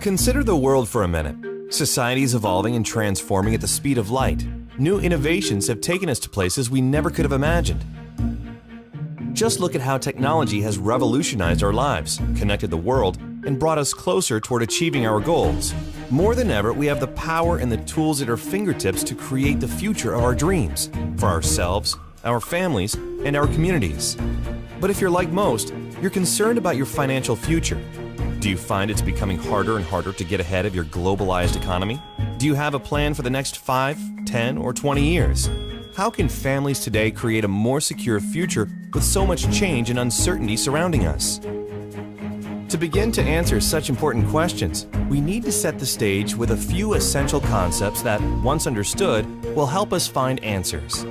Consider the world for a minute. Society is evolving and transforming at the speed of light. New innovations have taken us to places we never could have imagined. Just look at how technology has revolutionized our lives, connected the world, and brought us closer toward achieving our goals. More than ever, we have the power and the tools at our fingertips to create the future of our dreams, for ourselves, our families, and our communities. But if you're like most, you're concerned about your financial future. Do you find it's becoming harder and harder to get ahead of your globalized economy? Do you have a plan for the next 5, 10, or 20 years? How can families today create a more secure future with so much change and uncertainty surrounding us? To begin to answer such important questions, we need to set the stage with a few essential concepts that, once understood, will help us find answers.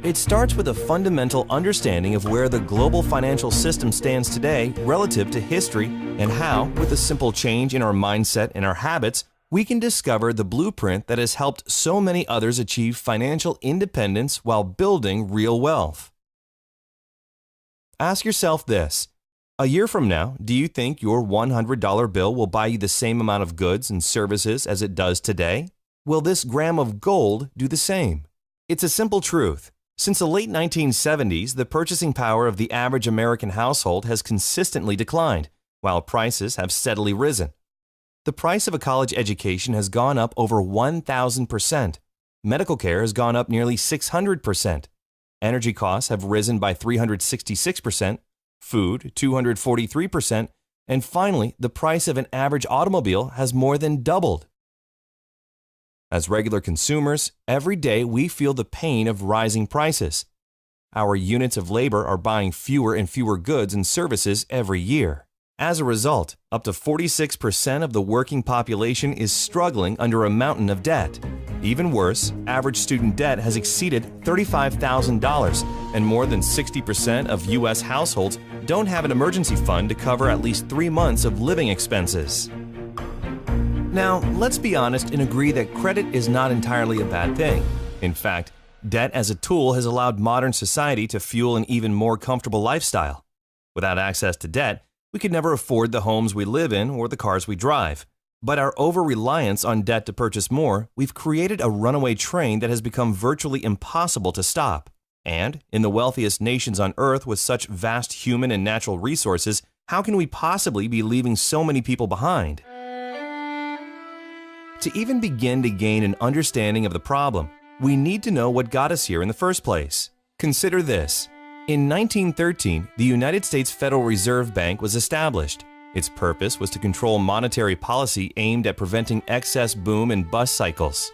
It starts with a fundamental understanding of where the global financial system stands today relative to history and how, with a simple change in our mindset and our habits, we can discover the blueprint that has helped so many others achieve financial independence while building real wealth. Ask yourself this: a year from now, do you think your $100 bill will buy you the same amount of goods and services as it does today? Will this gram of gold do the same? It's a simple truth. Since the late 1970s, the purchasing power of the average American household has consistently declined, while prices have steadily risen. The price of a college education has gone up over 1,000%. Medical care has gone up nearly 600%. Energy costs have risen by 366%, food 243%, and finally, the price of an average automobile has more than doubled. As regular consumers, every day we feel the pain of rising prices. Our units of labor are buying fewer and fewer goods and services every year. As a result, up to 46% of the working population is struggling under a mountain of debt. Even worse, average student debt has exceeded $35,000, and more than 60% of U.S. households don't have an emergency fund to cover at least 3 months of living expenses. Now, let's be honest and agree that credit is not entirely a bad thing. In fact, debt as a tool has allowed modern society to fuel an even more comfortable lifestyle. Without access to debt, we could never afford the homes we live in or the cars we drive. But our over-reliance on debt to purchase more, we've created a runaway train that has become virtually impossible to stop. And, in the wealthiest nations on Earth with such vast human and natural resources, how can we possibly be leaving so many people behind? To even begin to gain an understanding of the problem, we need to know what got us here in the first place. Consider this. In 1913, the United States Federal Reserve Bank was established. Its purpose was to control monetary policy aimed at preventing excess boom and bust cycles.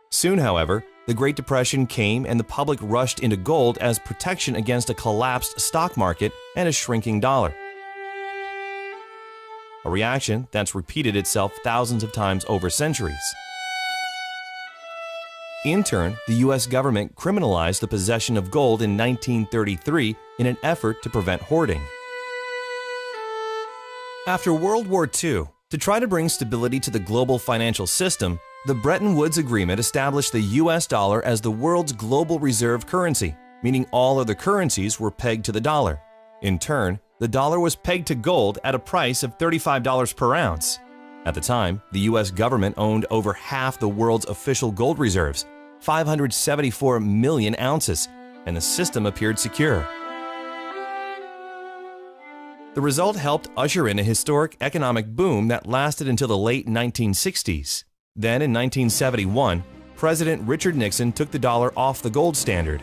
Soon, however, the Great Depression came and the public rushed into gold as protection against a collapsed stock market and a shrinking dollar. A reaction that's repeated itself thousands of times over centuries. In turn, the U.S. government criminalized the possession of gold in 1933 in an effort to prevent hoarding. After World War II, to try to bring stability to the global financial system, the Bretton Woods Agreement established the U.S. dollar as the world's global reserve currency, meaning all other currencies were pegged to the dollar. In turn, the dollar was pegged to gold at a price of $35 per ounce. At the time, the U.S. government owned over half the world's official gold reserves, 574 million ounces, and the system appeared secure. The result helped usher in a historic economic boom that lasted until the late 1960s. Then, in 1971, President Richard Nixon took the dollar off the gold standard.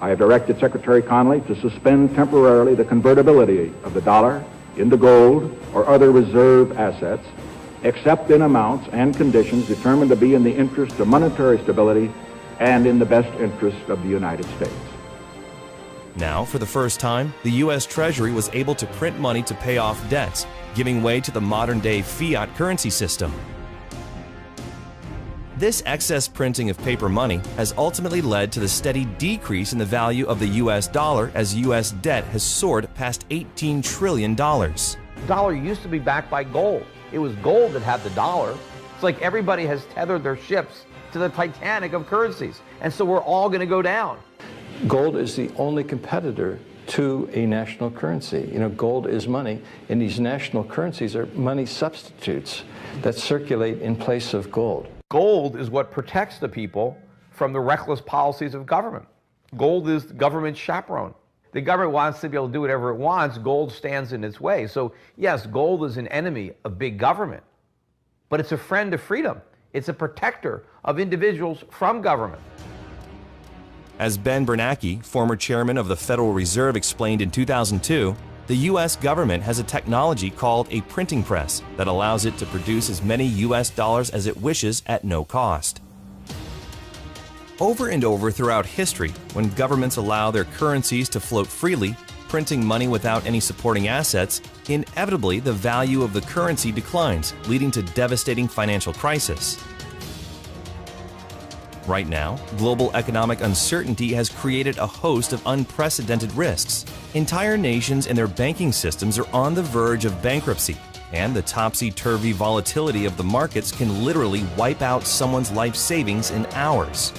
I have directed Secretary Connally to suspend temporarily the convertibility of the dollar into gold or other reserve assets, except in amounts and conditions determined to be in the interest of monetary stability and in the best interest of the United States. Now, for the first time, the U.S. Treasury was able to print money to pay off debts, giving way to the modern-day fiat currency system. This excess printing of paper money has ultimately led to the steady decrease in the value of the U.S. dollar as U.S. debt has soared past $18 trillion. The dollar used to be backed by gold. It was gold that had the dollar. It's like everybody has tethered their ships to the Titanic of currencies, and so we're all going to go down. Gold is the only competitor to a national currency. You know, gold is money, and these national currencies are money substitutes that circulate in place of gold. Gold is what protects the people from the reckless policies of government. Gold is government chaperone. The government wants to be able to do whatever it wants. Gold stands in its way. So yes, gold is an enemy of big government, but it's a friend of freedom. It's a protector of individuals from government. As Ben Bernanke, former chairman of the Federal Reserve, explained in 2002, the U.S. government has a technology called a printing press that allows it to produce as many U.S. dollars as it wishes at no cost. Over and over throughout history, when governments allow their currencies to float freely, printing money without any supporting assets, inevitably the value of the currency declines, leading to devastating financial crisis. Right now, global economic uncertainty has created a host of unprecedented risks. Entire nations and their banking systems are on the verge of bankruptcy, and the topsy-turvy volatility of the markets can literally wipe out someone's life savings in hours.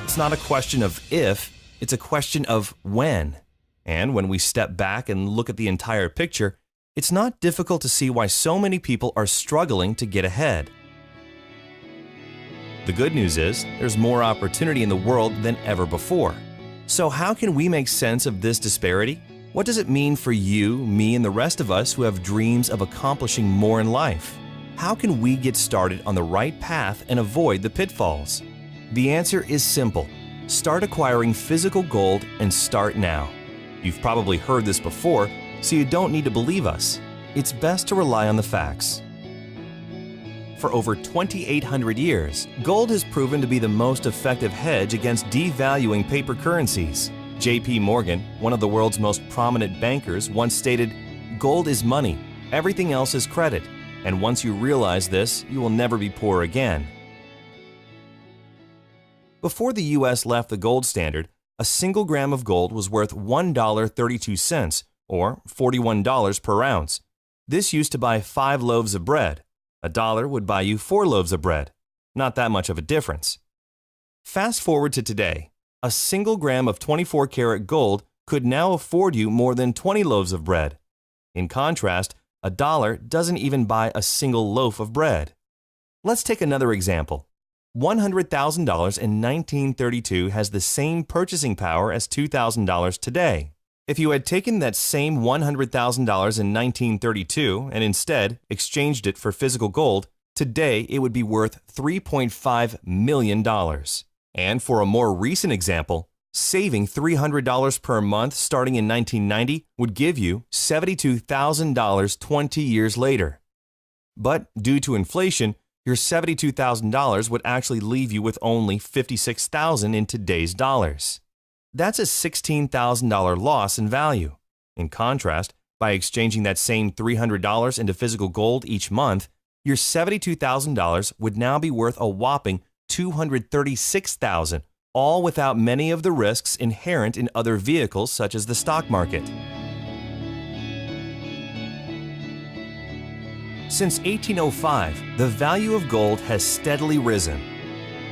It's not a question of if, it's a question of when. And when we step back and look at the entire picture, it's not difficult to see why so many people are struggling to get ahead. The good news is, there's more opportunity in the world than ever before. So how can we make sense of this disparity? What does it mean for you, me, and the rest of us who have dreams of accomplishing more in life? How can we get started on the right path and avoid the pitfalls? The answer is simple. Start acquiring physical gold and start now. You've probably heard this before, so you don't need to believe us. It's best to rely on the facts. For over 2,800 years, gold has proven to be the most effective hedge against devaluing paper currencies. J.P. Morgan, one of the world's most prominent bankers, once stated, "Gold is money, everything else is credit, and once you realize this, you will never be poor again." Before the U.S. left the gold standard, a single gram of gold was worth $1.32, or $41 per ounce. This used to buy 5 loaves of bread. $1 would buy you 4 loaves of bread. Not that much of a difference. Fast forward to today. A single gram of 24-karat gold could now afford you more than 20 loaves of bread. In contrast, $1 doesn't even buy a single loaf of bread. Let's take another example. $100,000 in 1932 has the same purchasing power as $2,000 today. If you had taken that same $100,000 in 1932 and instead exchanged it for physical gold, today it would be worth $3.5 million. And for a more recent example, saving $300 per month starting in 1990 would give you $72,000 20 years later. But due to inflation, your $72,000 would actually leave you with only $56,000 in today's dollars. That's a $16,000 loss in value. In contrast, by exchanging that same $300 into physical gold each month, your $72,000 would now be worth a whopping $236,000, all without many of the risks inherent in other vehicles such as the stock market. Since 1805, the value of gold has steadily risen.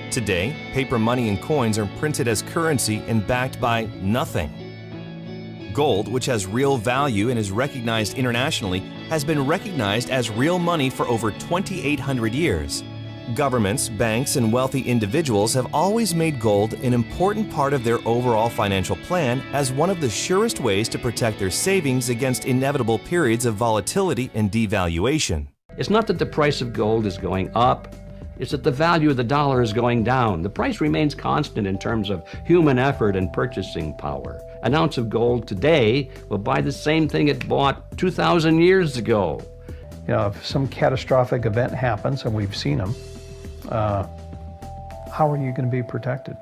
Today, paper money and coins are printed as currency and backed by nothing. Gold, which has real value and is recognized internationally, has been recognized as real money for over 2,800 years. Governments, banks, and wealthy individuals have always made gold an important part of their overall financial plan as one of the surest ways to protect their savings against inevitable periods of volatility and devaluation. It's not that the price of gold is going up. It's that the value of the dollar is going down. The price remains constant in terms of human effort and purchasing power. An ounce of gold today will buy the same thing it bought 2,000 years ago. You know, if some catastrophic event happens, and we've seen them, how are you going to be protected?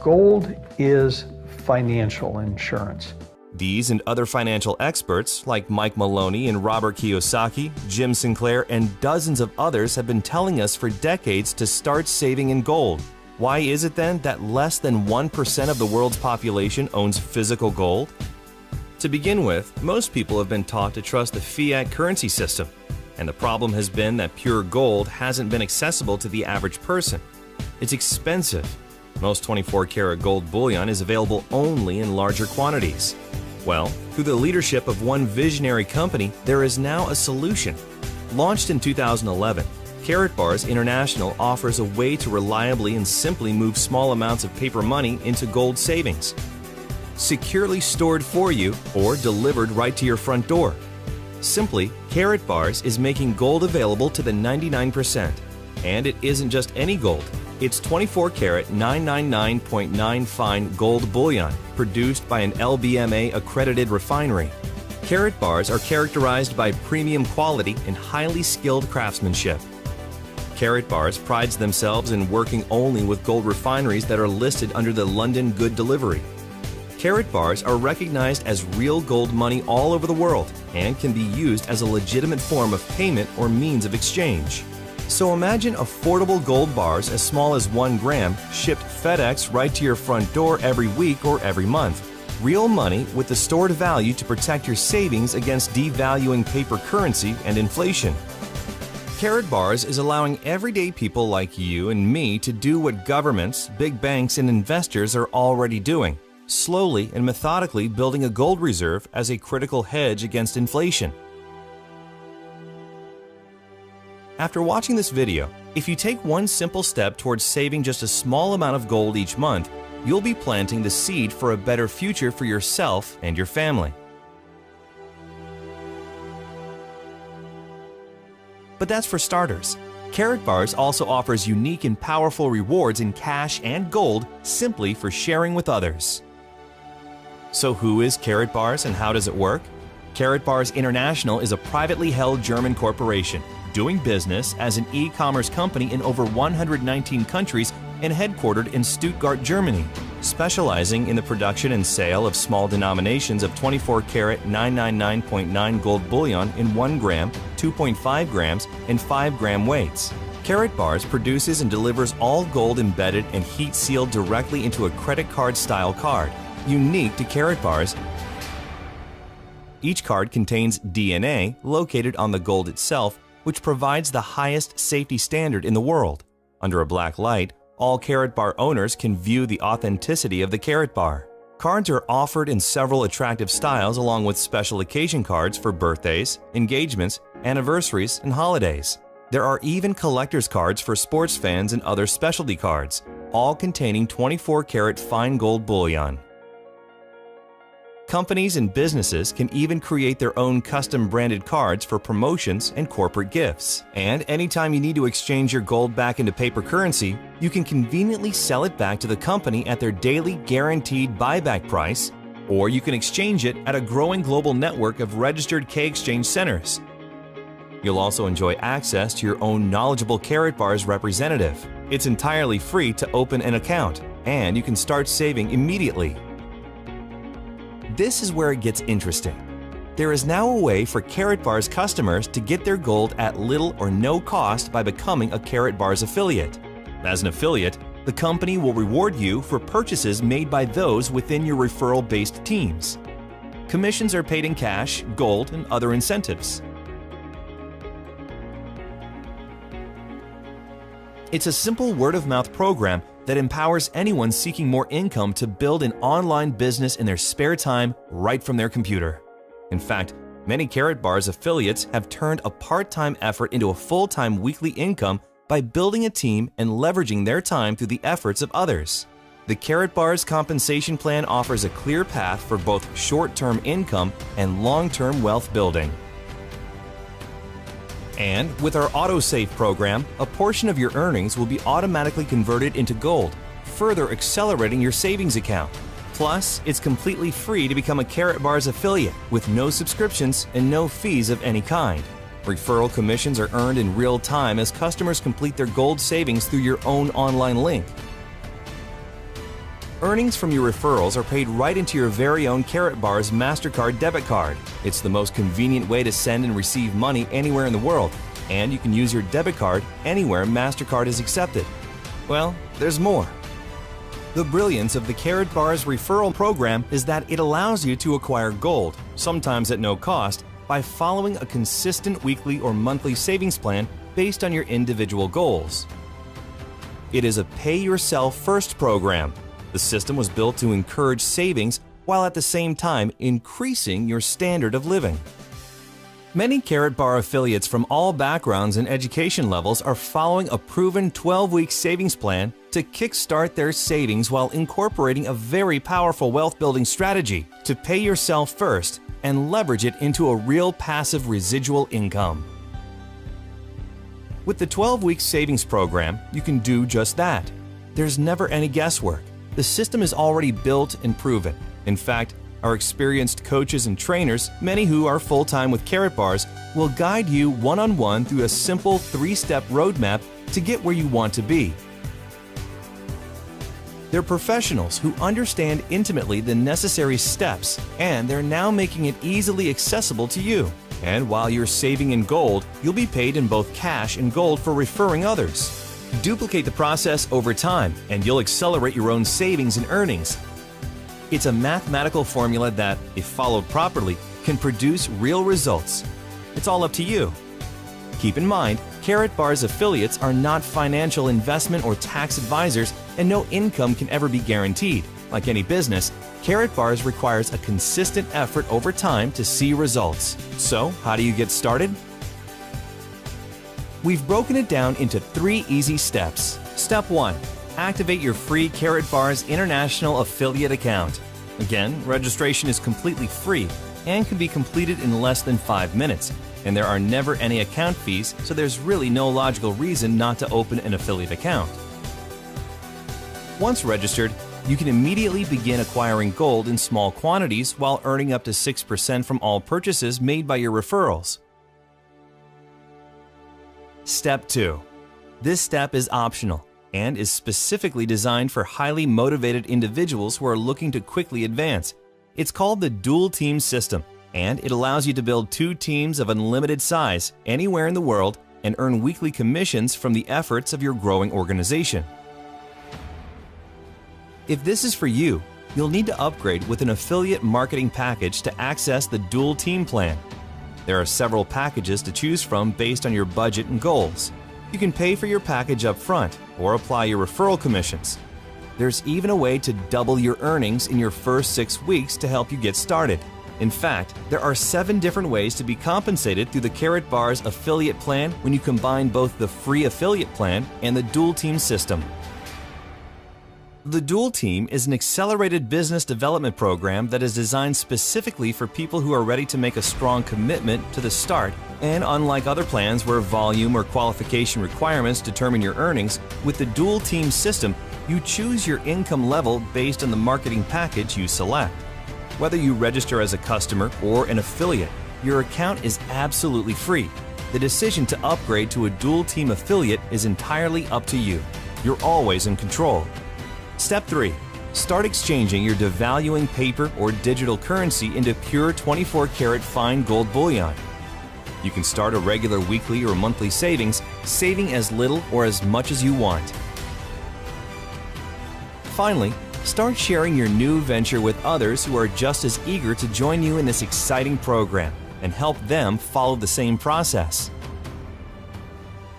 Gold is financial insurance. These and other financial experts like Mike Maloney and Robert Kiyosaki, Jim Sinclair, and dozens of others have been telling us for decades to start saving in gold. Why is it then that less than 1% of the world's population owns physical gold? To begin with, most people have been taught to trust the fiat currency system, and the problem has been that pure gold hasn't been accessible to the average person. It's expensive. Most 24-karat gold bullion is available only in larger quantities. Well, through the leadership of one visionary company, there is now a solution. Launched in 2011, Karatbars International offers a way to reliably and simply move small amounts of paper money into gold savings. Securely stored for you or delivered right to your front door. Simply, Karatbars is making gold available to the 99%. And it isn't just any gold. It's 24-karat 999.9 fine gold bullion produced by an LBMA accredited refinery. Karatbars are characterized by premium quality and highly skilled craftsmanship. Karatbars prides themselves in working only with gold refineries that are listed under the London Good Delivery. Karatbars are recognized as real gold money all over the world and can be used as a legitimate form of payment or means of exchange. So imagine affordable gold bars as small as 1 gram shipped FedEx right to your front door every week or every month. Real money with the stored value to protect your savings against devaluing paper currency and inflation. Karatbars is allowing everyday people like you and me to do what governments, big banks, and investors are already doing, slowly and methodically building a gold reserve as a critical hedge against inflation. After watching this video, if you take one simple step towards saving just a small amount of gold each month, you'll be planting the seed for a better future for yourself and your family. But that's for starters. Karatbars also offers unique and powerful rewards in cash and gold simply for sharing with others. So who is Karatbars and how does it work? Karatbars International is a privately held German corporation doing business as an e-commerce company in over 119 countries and headquartered in Stuttgart, Germany, specializing in the production and sale of small denominations of 24-karat 999.9 gold bullion in 1 gram, 2.5 grams, and 5-gram weights. Karatbars produces and delivers all gold embedded and heat-sealed directly into a credit card-style card, unique to Karatbars. Each card contains DNA located on the gold itself, which provides the highest safety standard in the world. Under a black light, all Karatbar owners can view the authenticity of the Karatbar. Cards are offered in several attractive styles along with special occasion cards for birthdays, engagements, anniversaries, and holidays. There are even collector's cards for sports fans and other specialty cards, all containing 24-karat fine gold bullion. Companies and businesses can even create their own custom branded cards for promotions and corporate gifts. And anytime you need to exchange your gold back into paper currency, you can conveniently sell it back to the company at their daily guaranteed buyback price, or you can exchange it at a growing global network of registered K-exchange centers. You'll also enjoy access to your own knowledgeable Karatbars representative. It's entirely free to open an account, and you can start saving immediately. This is where it gets interesting. There is now a way for Karatbars customers to get their gold at little or no cost by becoming a Karatbars affiliate. As an affiliate, the company will reward you for purchases made by those within your referral-based teams. Commissions are paid in cash, gold, and other incentives. It's a simple word-of-mouth program that empowers anyone seeking more income to build an online business in their spare time right from their computer. In fact, many Karatbars affiliates have turned a part-time effort into a full-time weekly income by building a team and leveraging their time through the efforts of others. The Karatbars compensation plan offers a clear path for both short-term income and long-term wealth building. And with our AutoSave program, a portion of your earnings will be automatically converted into gold, further accelerating your savings account. Plus, it's completely free to become a Karatbars affiliate with no subscriptions and no fees of any kind. Referral commissions are earned in real time as customers complete their gold savings through your own online link. Earnings from your referrals are paid right into your very own Karatbars MasterCard debit card. It's the most convenient way to send and receive money anywhere in the world, and you can use your debit card anywhere MasterCard is accepted. Well, there's more. The brilliance of the Karatbars referral program is that it allows you to acquire gold, sometimes at no cost, by following a consistent weekly or monthly savings plan based on your individual goals. It is a pay-yourself-first program. The system was built to encourage savings while at the same time increasing your standard of living. Many Karatbar affiliates from all backgrounds and education levels are following a proven 12-week savings plan to kickstart their savings while incorporating a very powerful wealth-building strategy to pay yourself first and leverage it into a real passive residual income. With the 12-week savings program, you can do just that. There's never any guesswork. The system is already built and proven. In fact, our experienced coaches and trainers, many who are full-time with Karatbars, will guide you one-on-one through a simple 3-step roadmap to get where you want to be. They're professionals who understand intimately the necessary steps, and they're now making it easily accessible to you. And while you're saving in gold, you'll be paid in both cash and gold for referring others. Duplicate the process over time, and you'll accelerate your own savings and earnings. It's a mathematical formula that, if followed properly, can produce real results. It's all up to you. Keep in mind, Karatbars affiliates are not financial investment or tax advisors, and no income can ever be guaranteed. Like any business, Karatbars requires a consistent effort over time to see results. So, how do you get started? We've broken it down into 3 easy steps. Step 1. Activate your free Karatbars International Affiliate account. Again, registration is completely free and can be completed in less than 5 minutes, and there are never any account fees, so there's really no logical reason not to open an affiliate account. Once registered, you can immediately begin acquiring gold in small quantities while earning up to 6% from all purchases made by your referrals. Step 2. This step is optional and is specifically designed for highly motivated individuals who are looking to quickly advance. It's called the dual team system, and it allows you to build 2 teams of unlimited size anywhere in the world and earn weekly commissions from the efforts of your growing organization. If this is for you, you'll need to upgrade with an affiliate marketing package to access the dual team plan. There are several packages to choose from based on your budget and goals. You can pay for your package up front or apply your referral commissions. There's even a way to double your earnings in your first 6 weeks to help you get started. In fact, there are 7 different ways to be compensated through the Karatbars affiliate plan when you combine both the free affiliate plan and the dual team system. The Dual Team is an accelerated business development program that is designed specifically for people who are ready to make a strong commitment to the start, and unlike other plans where volume or qualification requirements determine your earnings, with the Dual Team system, you choose your income level based on the marketing package you select. Whether you register as a customer or an affiliate, your account is absolutely free. The decision to upgrade to a Dual Team affiliate is entirely up to you. You're always in control. Step 3. Start exchanging your devaluing paper or digital currency into pure 24-karat fine gold bullion. You can start a regular weekly or monthly savings, saving as little or as much as you want. Finally, start sharing your new venture with others who are just as eager to join you in this exciting program and help them follow the same process.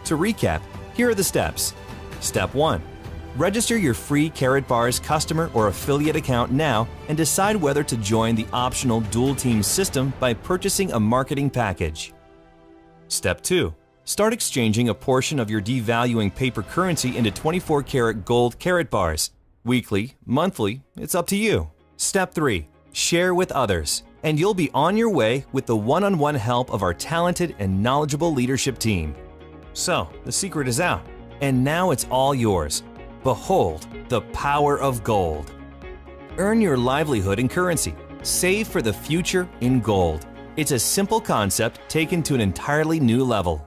To recap, here are the steps. Step 1. Register your free Karatbars customer or affiliate account now and decide whether to join the optional Dual Team system by purchasing a marketing package. Step 2. Start exchanging a portion of your devaluing paper currency into 24-karat gold Karatbars. Weekly, monthly, it's up to you. Step 3. Share with others, and you'll be on your way with the one-on-one help of our talented and knowledgeable leadership team. So, the secret is out, and now it's all yours. Behold the power of gold. Earn your livelihood in currency. Save for the future in gold. It's a simple concept taken to an entirely new level.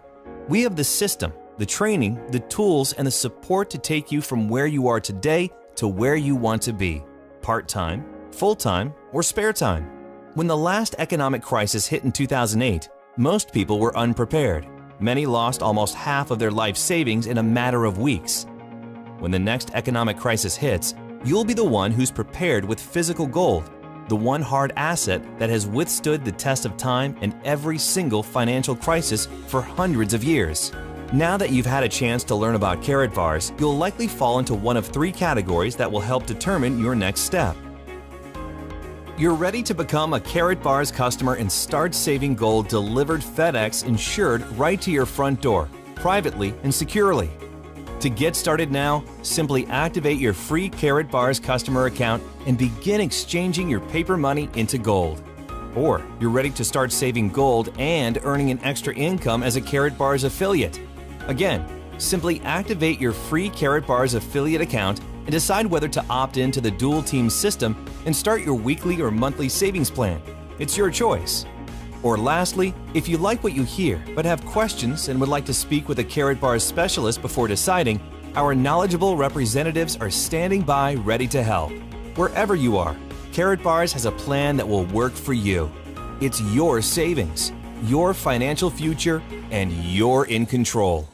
We have the system, the training, the tools, and the support to take you from where you are today to where you want to be. Part-time, full-time, or spare time. When the last economic crisis hit in 2008, most people were unprepared. Many lost almost half of their life savings in a matter of weeks. When the next economic crisis hits, you'll be the one who's prepared with physical gold, the one hard asset that has withstood the test of time and every single financial crisis for hundreds of years. Now that you've had a chance to learn about Karatbars, you'll likely fall into one of 3 categories that will help determine your next step. You're ready to become a Karatbars customer and start saving gold delivered FedEx insured right to your front door, privately and securely. To get started now, simply activate your free Karatbars customer account and begin exchanging your paper money into gold. Or you're ready to start saving gold and earning an extra income as a Karatbars affiliate. Again, simply activate your free Karatbars affiliate account and decide whether to opt into the dual team system and start your weekly or monthly savings plan. It's your choice. Or lastly, if you like what you hear but have questions and would like to speak with a Karatbars specialist before deciding, our knowledgeable representatives are standing by ready to help. Wherever you are, Karatbars has a plan that will work for you. It's your savings, your financial future, and you're in control.